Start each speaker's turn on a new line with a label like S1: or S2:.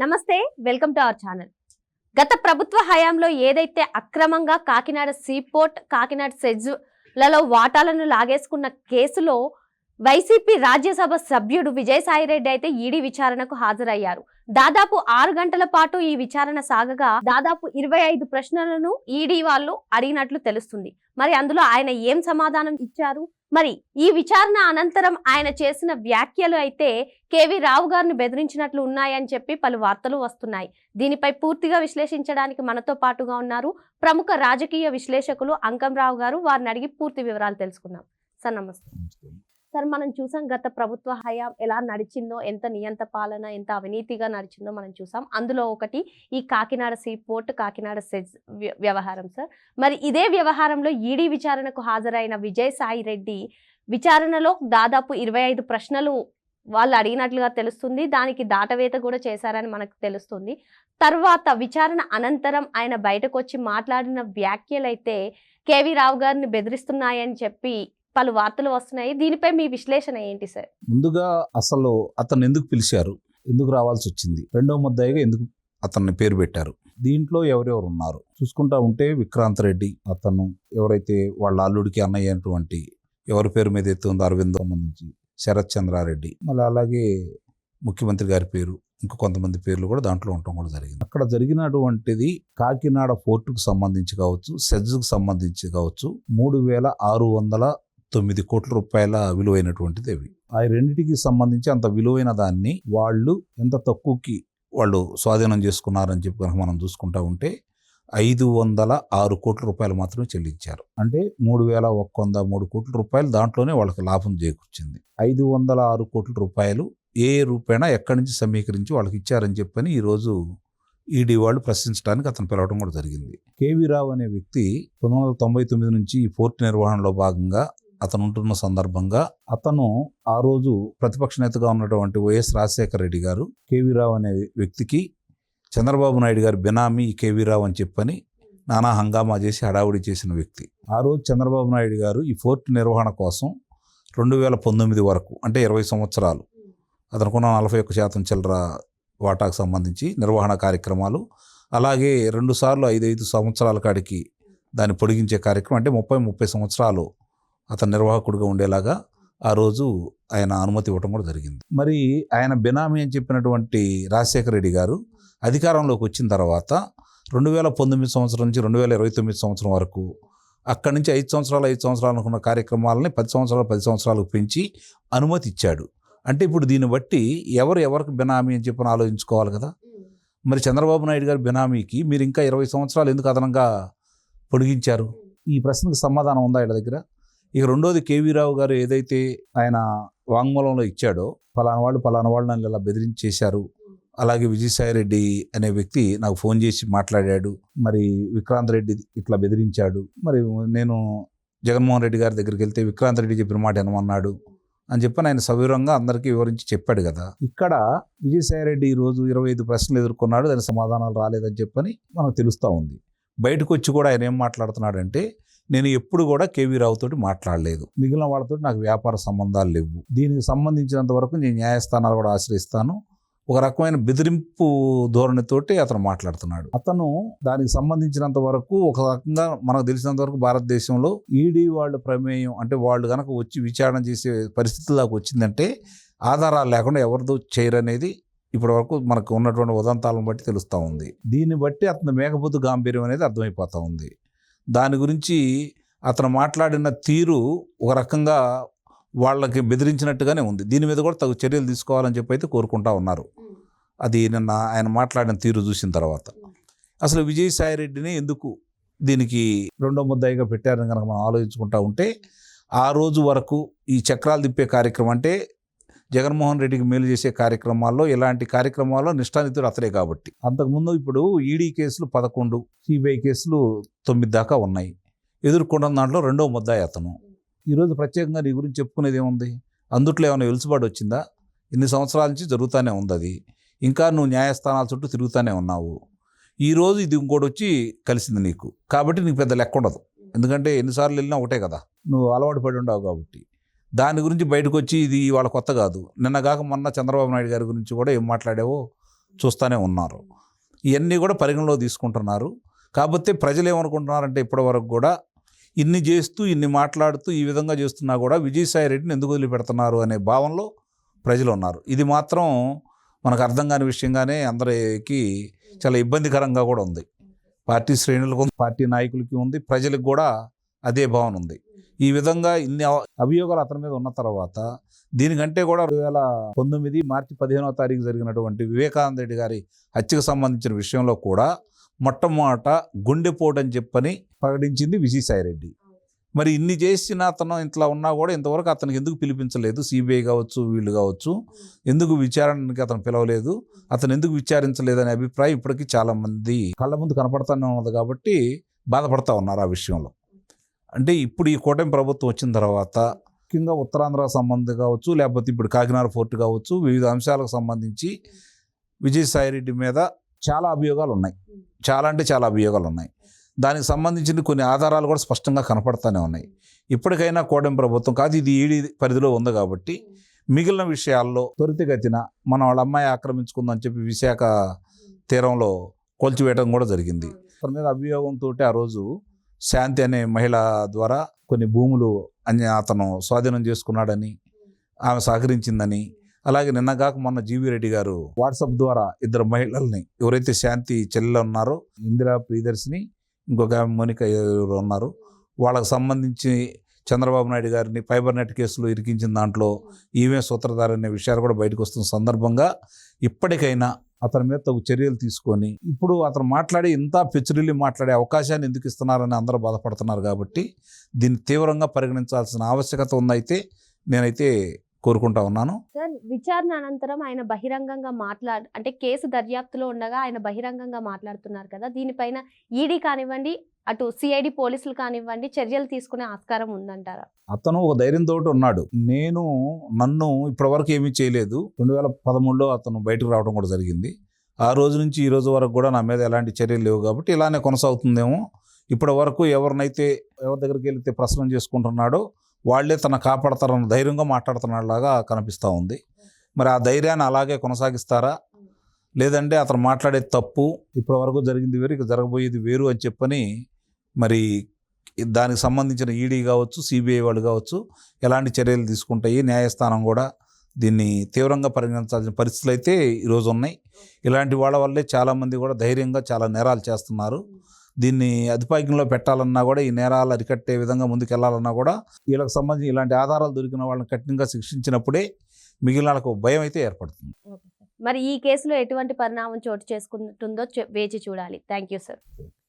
S1: నమస్తే, welcome to our channel. గత ప్రభుత్వ హయాంలో ఏదైతే అక్రమంగా కాకినాడ సీపోర్ట్, కాకినాడ సెజ్లలో వాటాలను లాగేసుకున్న కేసులో వైసీపీ రాజ్యసభ సభ్యుడు విజయసాయిరెడ్డి అయితే ఈడీ విచారణకు హాజరయ్యారు. దాదాపు 6 గంటల పాటు ఈ విచారణ సాగగా దాదాపు 25 ప్రశ్నలను ఈడీ వాళ్ళు అడిగినట్లు తెలుస్తుంది. మరి అందులో ఆయన ఏం సమాధానం ఇచ్చారు? మరి ఈ విచారణ అనంతరం ఆయన చేసిన వ్యాఖ్యలు అయితే కేవీ రావు గారిని బెదిరించినట్లు ఉన్నాయని చెప్పి పలు వార్తలు వస్తున్నాయి. దీనిపై పూర్తిగా విశ్లేషించడానికి మనతో పాటుగా ఉన్నారు ప్రముఖ రాజకీయ విశ్లేషకులు అంకం రావు గారు. వారిని అడిగి పూర్తి వివరాలు తెలుసుకుందాం. సార్ నమస్తే. సార్, మనం చూసాం గత ప్రభుత్వ హయాం ఎలా నడిచిందో, ఎంత నియంత పాలన, ఎంత అవినీతిగా నడిచిందో మనం చూసాం. అందులో ఒకటి ఈ కాకినాడ సీపోర్ట్, కాకినాడ సెజ్ వ్యవహారం. సార్, మరి ఇదే వ్యవహారంలో ఈడీ విచారణకు హాజరైన విజయసాయిరెడ్డి విచారణలో దాదాపు 25 ప్రశ్నలు వాళ్ళు అడిగినట్లుగా తెలుస్తుంది. దానికి దాటవేత కూడా చేశారని మనకు తెలుస్తుంది. తర్వాత విచారణ అనంతరం ఆయన బయటకు వచ్చి మాట్లాడిన వ్యాఖ్యలైతే కేవీ రావు గారిని బెదిరిస్తున్నాయని చెప్పి పలు వార్తలు వస్తున్నాయి. దీనిపై మీ విశ్లేషణ ఏంటి సార్?
S2: ముందుగా అసలు అతను ఎందుకు పిలిచారు, ఎందుకు రావాల్సి వచ్చింది, రెండో ముద్దాయిగా ఎందుకు అతన్ని పేరు పెట్టారు, దీంట్లో ఎవరెవరు ఉన్నారు చూసుకుంటా ఉంటే విక్రాంత్ రెడ్డి, అతను ఎవరైతే వాళ్ళ అల్లుడికి అన్నయ్య అయినటువంటి ఎవరి పేరు మీద ఎత్తుందో అరవింద్ సంబంధించి శరత్ చంద్రారెడ్డి, మళ్ళీ అలాగే ముఖ్యమంత్రి గారి పేరు, ఇంకా కొంతమంది పేర్లు కూడా దాంట్లో ఉండటం కూడా జరిగింది. అక్కడ జరిగినటువంటిది కాకినాడ పోర్టుకు సంబంధించి కావచ్చు, సెజ్కు సంబంధించి కావచ్చు 3,609 కోట్ల రూపాయల విలువైనటువంటిది అవి. ఆ రెండింటికి సంబంధించి అంత విలువైన దాన్ని వాళ్ళు ఎంత తక్కువకి వాళ్ళు స్వాధీనం చేసుకున్నారని చెప్పి కనుక మనం చూసుకుంటా ఉంటే 506 కోట్ల రూపాయలు మాత్రమే చెల్లించారు. అంటే 3,103 కోట్ల రూపాయలు దాంట్లోనే వాళ్ళకి లాభం చేకూర్చింది. 506 కోట్ల రూపాయలు ఏ రూపాయన ఎక్కడి నుంచి సమీకరించి వాళ్ళకి ఇచ్చారని చెప్పని ఈరోజు ఈడీ వాళ్ళు ప్రశ్నించడానికి అతను పిలవడం కూడా జరిగింది. కేవీ రావు అనే వ్యక్తి 1999 నుంచి ఈ పోర్టు నిర్వహణలో భాగంగా అతను ఉంటున్న సందర్భంగా అతను ఆ రోజు ప్రతిపక్ష నేతగా ఉన్నటువంటి వైఎస్ రాజశేఖర రెడ్డి గారు కేవీ రావు అనే వ్యక్తికి చంద్రబాబు నాయుడు గారు బినామీ కేవీ రావు అని చెప్పని నానా హంగామా చేసి హడావుడి చేసిన వ్యక్తి. ఆ రోజు చంద్రబాబు నాయుడు గారు ఈ పోర్టు నిర్వహణ కోసం 2019 వరకు అంటే 20 సంవత్సరాలు అతనుకున్న 41% చిల్లర వాటాకు సంబంధించి నిర్వహణ కార్యక్రమాలు, అలాగే 2 సార్లు 5 సంవత్సరాల కాడికి దాన్ని పొడిగించే కార్యక్రమం, అంటే 30 సంవత్సరాలు అతను నిర్వాహకుడిగా ఉండేలాగా ఆ రోజు ఆయన అనుమతి ఇవ్వటం కూడా జరిగింది. మరి ఆయన బినామీ అని చెప్పినటువంటి రాజశేఖర రెడ్డి గారు అధికారంలోకి వచ్చిన తర్వాత 2019 సంవత్సరం నుంచి 2029 సంవత్సరం వరకు అక్కడి నుంచి 5 సంవత్సరాలు అనుకున్న కార్యక్రమాలని 10 సంవత్సరాలకు పెంచి అనుమతి ఇచ్చాడు. అంటే ఇప్పుడు దీన్ని బట్టి ఎవరికి బినామీ అని చెప్పని ఆలోచించుకోవాలి కదా. మరి చంద్రబాబు నాయుడు గారి బినామీకి మీరు ఇంకా 20 సంవత్సరాలు ఎందుకు అదనంగా పొడిగించారు? ఈ ప్రశ్నకు సమాధానం ఉందా వీళ్ళ దగ్గర? ఇక రెండోది, కేవీ రావు గారు ఏదైతే ఆయన వాంగ్మూలంలో ఇచ్చాడో పలానా వాళ్ళు నన్ను ఇలా బెదిరించేశారు, అలాగే విజయసాయిరెడ్డి అనే వ్యక్తి నాకు ఫోన్ చేసి మాట్లాడాడు, మరి విక్రాంత్ రెడ్డి ఇట్లా బెదిరించాడు, మరి నేను జగన్మోహన్ రెడ్డి గారి దగ్గరికి వెళ్తే విక్రాంత్ రెడ్డి చెప్పిన మాట ఏమన్నాడు అని చెప్పి ఆయన సవివరంగా అందరికీ వివరించి చెప్పాడు కదా. ఇక్కడ విజయసాయిరెడ్డి ఈరోజు 25 ప్రశ్నలు ఎదుర్కొన్నాడు, దాని సమాధానాలు రాలేదని చెప్పని మనకు తెలుస్తూ ఉంది. బయటకు వచ్చి కూడా ఆయన ఏం మాట్లాడుతున్నాడంటే, నేను ఎప్పుడు కూడా కేవీ రావుతోటి మాట్లాడలేదు, మిగిలిన వాళ్ళతో నాకు వ్యాపార సంబంధాలు లేవు, దీనికి సంబంధించినంత వరకు నేను న్యాయస్థానాలు కూడా ఆశ్రయిస్తాను, ఒక రకమైన బెదిరింపు ధోరణితోటి అతను మాట్లాడుతున్నాడు. అతను దానికి సంబంధించినంత వరకు ఒక రకంగా మనకు తెలిసినంత వరకు భారతదేశంలో ఈడీ వాళ్ళ ప్రమేయం, అంటే వాళ్ళు కనుక వచ్చి విచారణ చేసే పరిస్థితుల్లోకి వచ్చిందంటే ఆధారాలు లేకుండా ఎవరితో చేయరనేది ఇప్పటి వరకు మనకు ఉన్నటువంటి ఉదంతాలను బట్టి తెలుస్తూ ఉంది. దీన్ని బట్టి అతను మేకపోతు గాంభీర్యం అనేది అర్థమైపోతూ ఉంది. దాని గురించి అతను మాట్లాడిన తీరు ఒక రకంగా వాళ్ళకి బెదిరించినట్టుగానే ఉంది. దీని మీద కూడా తగు చర్యలు తీసుకోవాలని చెప్పి అయితే కోరుకుంటా ఉన్నారు. అది నిన్న ఆయన మాట్లాడిన తీరు చూసిన తర్వాత. అసలు విజయసాయిరెడ్డిని ఎందుకు దీనికి రెండో ముద్దాయిగా పెట్టారని కనుక మనం ఆలోచించుకుంటా ఉంటే, ఆ రోజు వరకు ఈ చక్రాలు తిప్పే కార్యక్రమం, అంటే జగన్మోహన్ రెడ్డికి మేలు చేసే కార్యక్రమాల్లో ఇలాంటి కార్యక్రమాల్లో నిష్ఠానితుడు అతడే కాబట్టి, అంతకుముందు ఇప్పుడు ఈడీ కేసులు 11, సిబిఐ కేసులు 9 దాకా ఉన్నాయి. ఎదుర్కొన్న దాంట్లో రెండో ముద్దాయి అతను. ఈరోజు ప్రత్యేకంగా నీ గురించి చెప్పుకునేది ఏముంది? అందుట్లో ఏమైనా వెలుసుబాటు వచ్చిందా? ఇన్ని సంవత్సరాల నుంచి జరుగుతూనే ఉంది అది. ఇంకా నువ్వు న్యాయస్థానాల చుట్టూ తిరుగుతూనే ఉన్నావు. ఈరోజు ఇది ఇంకోటి వచ్చి కలిసింది నీకు, కాబట్టి నీకు పెద్ద లెక్క ఉండదు. ఎందుకంటే ఎన్నిసార్లు వెళ్ళినా ఒకటే కదా, నువ్వు అలవాటు పడి ఉండవు కాబట్టి. దాని గురించి బయటకు వచ్చి ఇది వాళ్ళ కొత్త కాదు. నిన్నగాక మొన్న చంద్రబాబు నాయుడు గారి గురించి కూడా ఏం మాట్లాడావో చూస్తూనే ఉన్నారు. ఇవన్నీ కూడా పరిగణలో తీసుకుంటున్నారు. కాకపోతే ప్రజలు ఏమనుకుంటున్నారంటే ఇప్పటివరకు కూడా ఇన్ని చేస్తూ ఇన్ని మాట్లాడుతూ ఈ విధంగా చేస్తున్నా కూడా విజయసాయి రెడ్డిని ఎందుకు వదిలిపెడుతున్నారు అనే భావనలో ప్రజలు ఉన్నారు. ఇది మాత్రం మనకు అర్థం కాని విషయంగానే అందరికీ చాలా ఇబ్బందికరంగా కూడా ఉంది. పార్టీ శ్రేణులకు ఉంది, పార్టీ నాయకులకి ఉంది, ప్రజలకు కూడా అదే భావన ఉంది. ఈ విధంగా ఇన్ని అభియోగాలు అతని మీద ఉన్న తర్వాత దీనికంటే కూడా 2019 మార్చి 15వ తారీఖు జరిగినటువంటి వివేకానంద రెడ్డి గారి హత్యకు సంబంధించిన విషయంలో కూడా మొట్టమొదట గుండెపోటు అని చెప్పని ప్రకటించింది విజయసాయి రెడ్డి. మరి ఇన్ని చేసిన అతను ఇంట్లో ఉన్నా కూడా ఇంతవరకు అతనికి ఎందుకు పిలిపించలేదు? సిబిఐ కావచ్చు, వీళ్ళు కావచ్చు, ఎందుకు విచారణకి అతను పిలవలేదు, అతను ఎందుకు విచారించలేదనే అభిప్రాయం ఇప్పటికీ చాలామంది కళ్ళ ముందు కనపడతానే ఉన్నది. కాబట్టి బాధపడతా ఉన్నారు ఆ విషయంలో. అంటే ఇప్పుడు ఈ కూటమి ప్రభుత్వం వచ్చిన తర్వాత ముఖ్యంగా ఉత్తరాంధ్ర సంబంధం కావచ్చు, లేకపోతే ఇప్పుడు కాకినాడ ఫోర్ట్ కావచ్చు, వివిధ అంశాలకు సంబంధించి విజయసాయి రెడ్డి మీద చాలా అభియోగాలు ఉన్నాయి. చాలా అంటే చాలా అభియోగాలు ఉన్నాయి. దానికి సంబంధించిన కొన్ని ఆధారాలు కూడా స్పష్టంగా కనపడతానే ఉన్నాయి. ఇప్పటికైనా కూటమి ప్రభుత్వం కాదు, ఇది ఈడీ పరిధిలో ఉంది కాబట్టి మిగిలిన విషయాల్లో త్వరితగతిన వాళ్ళ అమ్మాయి ఆక్రమించుకుందని చెప్పి విశాఖ తీరంలో కొల్చివేయడం కూడా జరిగింది. అతని మీద అభియోగంతో ఆ రోజు శాంతి అనే మహిళ ద్వారా కొన్ని భూములు అతను స్వాధీనం చేసుకున్నాడని, ఆమె సహకరించిందని, అలాగే నిన్నగాక మొన్న జీవీ రెడ్డి గారు వాట్సాప్ ద్వారా 2 మహిళల్ని, ఎవరైతే శాంతి చెల్లెలు ఉన్నారో ఇందిరా ప్రియదర్శిని, ఇంకొక మోనిక ఎవరు ఉన్నారు, వాళ్ళకు సంబంధించి చంద్రబాబు నాయుడు గారిని ఫైబర్ నెట్ కేసులో ఇరికించిన దాంట్లో ఈమె సూత్రధారి అనే విషయాలు కూడా బయటకు వస్తున్న సందర్భంగా ఇప్పటికైనా అతని మీద తగు చర్యలు తీసుకొని, ఇప్పుడు అతను మాట్లాడి ఇంత పెచ్చురిల్లి మాట్లాడే అవకాశాన్ని ఎందుకు ఇస్తున్నారని అందరూ బాధపడుతున్నారు. కాబట్టి దీన్ని తీవ్రంగా పరిగణించాల్సిన ఆవశ్యకత ఉందైతే నేనైతే కోరుకుంటా ఉన్నాను.
S1: సార్, విచారణ అనంతరం ఆయన బహిరంగంగా అంటే కేసు దర్యాప్తులో ఉండగా ఆయన బహిరంగంగా మాట్లాడుతున్నారు కదా, దీనిపైన ఈడీ కానివ్వండి, అటు సిఐడి పోలీసులు కానివ్వండి, చర్యలు తీసుకునే ఆస్కారం ఉందంటారా?
S2: అతను ఒక ధైర్యంతో ఉన్నాడు. నన్ను ఇప్పటివరకు ఏమీ చేయలేదు. 2013లో అతను బయటకు రావడం కూడా జరిగింది. ఆ రోజు నుంచి ఈ రోజు వరకు కూడా నా మీద ఎలాంటి చర్యలు లేవు. కాబట్టి ఇలానే కొనసాగుతుందేమో. ఇప్పటి వరకు ఎవరి దగ్గరికి వెళితే ప్రశ్న చేసుకుంటున్నాడో వాళ్లే తన కాపాడతారన్న ధైర్యంగా మాట్లాడుతున్నాడులాగా కనిపిస్తూ ఉంది. మరి ఆ ధైర్యాన్ని అలాగే కొనసాగిస్తారా, లేదంటే అతను మాట్లాడేది తప్పు, ఇప్పటి వరకు జరిగింది వేరు, ఇక జరగబోయేది వేరు అని చెప్పని మరి దానికి సంబంధించిన ఈడీ కావచ్చు, సిబిఐ వాళ్ళు కావచ్చు ఎలాంటి చర్యలు తీసుకుంటాయి, న్యాయస్థానం కూడా దీన్ని తీవ్రంగా పరిగణించాల్సిన పరిస్థితులు అయితే ఈరోజు ఉన్నాయి. ఇలాంటి వాళ్ళ వల్లే చాలామంది కూడా ధైర్యంగా చాలా నేరాలు చేస్తున్నారు. దీన్ని అదుపాయంలో పెట్టాలన్నా కూడా, ఈ నేరాలు అరికట్టే విధంగా ముందుకెళ్లాలన్నా కూడా వీళ్ళకి సంబంధించి ఇలాంటి ఆధారాలు దొరికిన వాళ్ళని కఠినంగా శిక్షించినప్పుడే మిగిలిన వాళ్ళకు భయం అయితే ఏర్పడుతుంది.
S1: మరి ఈ కేసులో ఎటువంటి పరిణామం చోటు చేసుకుంటుందో వేచి చూడాలి. Thank you sir.